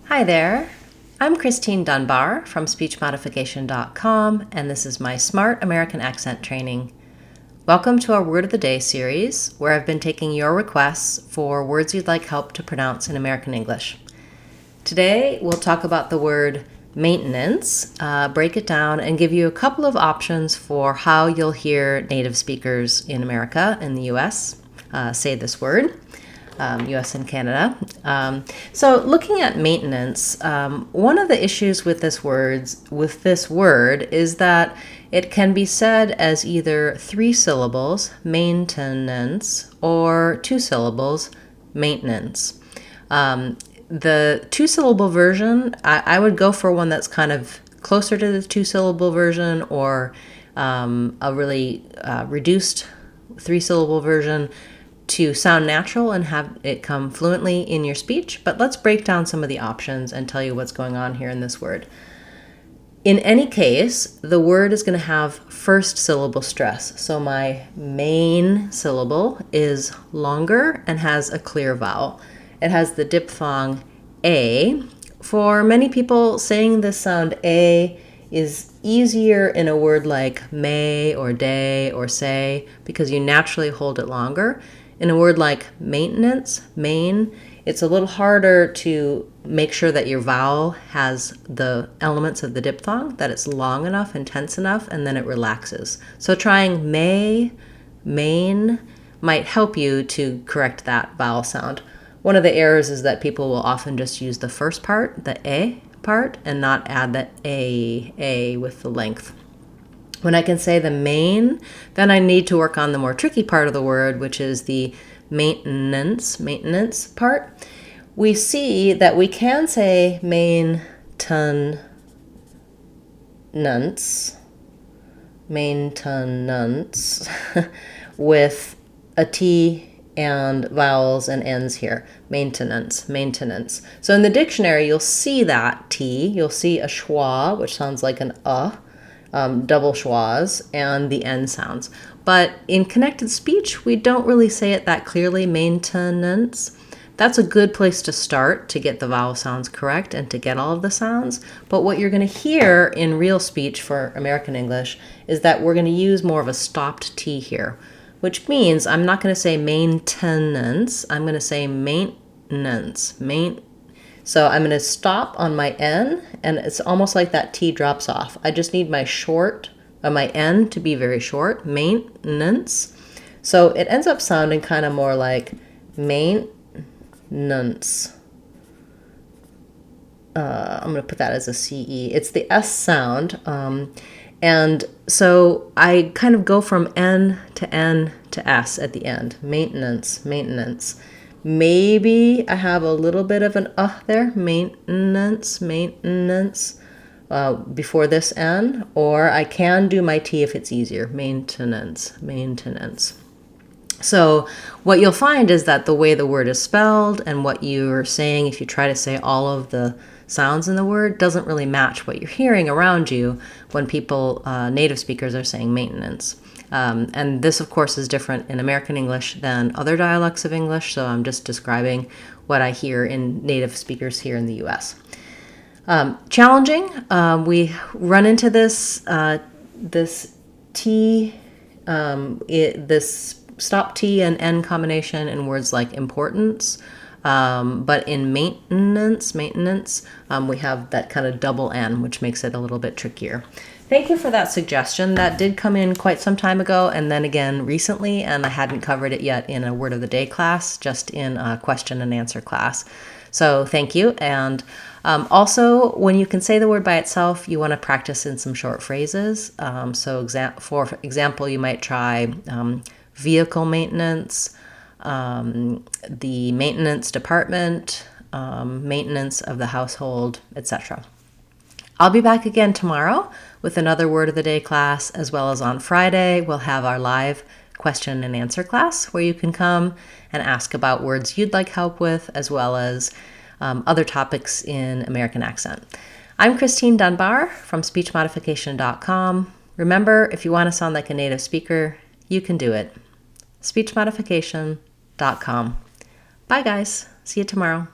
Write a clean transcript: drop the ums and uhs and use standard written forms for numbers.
Hi there, I'm Christine Dunbar from SpeechModification.com, and this is my Smart American Accent Training. Welcome to our Word of the Day series, where I've been taking your requests for words you'd like help to pronounce in American English. Today, we'll talk about the word maintenance, break it down, and give you a couple of options for how you'll hear native speakers in America, in the U.S., say this word. U.S. and Canada. So looking at maintenance, one of the issues with this word is that it can be said as either 3 syllables, maintenance, or 2 syllables, maintenance. The 2-syllable version, I would go for one that's kind of closer to the 2-syllable version, or a really reduced 3-syllable version, to sound natural and have it come fluently in your speech. But let's break down some of the options and tell you what's going on here in this word. In any case, the word is going to have first syllable stress. So my main syllable is longer and has a clear vowel. It has the diphthong A. For many people, saying this sound A is easier in a word like may or day or say, because you naturally hold it longer. In a word like maintenance, main, it's a little harder to make sure that your vowel has the elements of the diphthong, that it's long enough and tense enough, and then it relaxes. So trying may, main, might help you to correct that vowel sound. One of the errors is that people will often just use the first part, the A part, and not add the A with the length. When I can say the main, then I need to work on the more tricky part of the word, which is the maintenance part. We see that we can say maintenance with a T and vowels and N's here. Maintenance. So in the dictionary, you'll see that T. You'll see a schwa, which sounds like an double schwas, and the N sounds. But in connected speech, we don't really say it that clearly, maintenance. That's a good place to start to get the vowel sounds correct and to get all of the sounds. But what you're going to hear in real speech for American English is that we're going to use more of a stopped T here, which means I'm not going to say maintenance, I'm going to say maintenance. So I'm going to stop on my N, and it's almost like that T drops off. I just need my N to be very short, maintenance. So it ends up sounding kind of more like maintenance. I'm going to put that as a CE. It's the S sound. And so I kind of go from N to S at the end. Maintenance. Maybe I have a little bit of an there, maintenance, before this N, or I can do my T if it's easier, maintenance. So what you'll find is that the way the word is spelled and what you're saying, if you try to say all of the sounds in the word, doesn't really match what you're hearing around you when people, native speakers, are saying maintenance. And this, of course, is different in American English than other dialects of English, so I'm just describing what I hear in native speakers here in the U.S. Challenging. We run into this stop T and N combination in words like importance. But in maintenance, we have that kind of double N, which makes it a little bit trickier. Thank you for that suggestion. That did come in quite some time ago, and then again recently, and I hadn't covered it yet in a Word of the Day class, just in a question and answer class. So thank you. And also, when you can say the word by itself, you want to practice in some short phrases. For example, you might try vehicle maintenance, the maintenance department, maintenance of the household, etc. I'll be back again tomorrow with another Word of the Day class, as well as on Friday we'll have our live question and answer class where you can come and ask about words you'd like help with, as well as other topics in American accent. I'm Christine Dunbar from SpeechModification.com. Remember, if you want to sound like a native speaker, you can do it. SpeechModification.com. Bye, guys. See you tomorrow.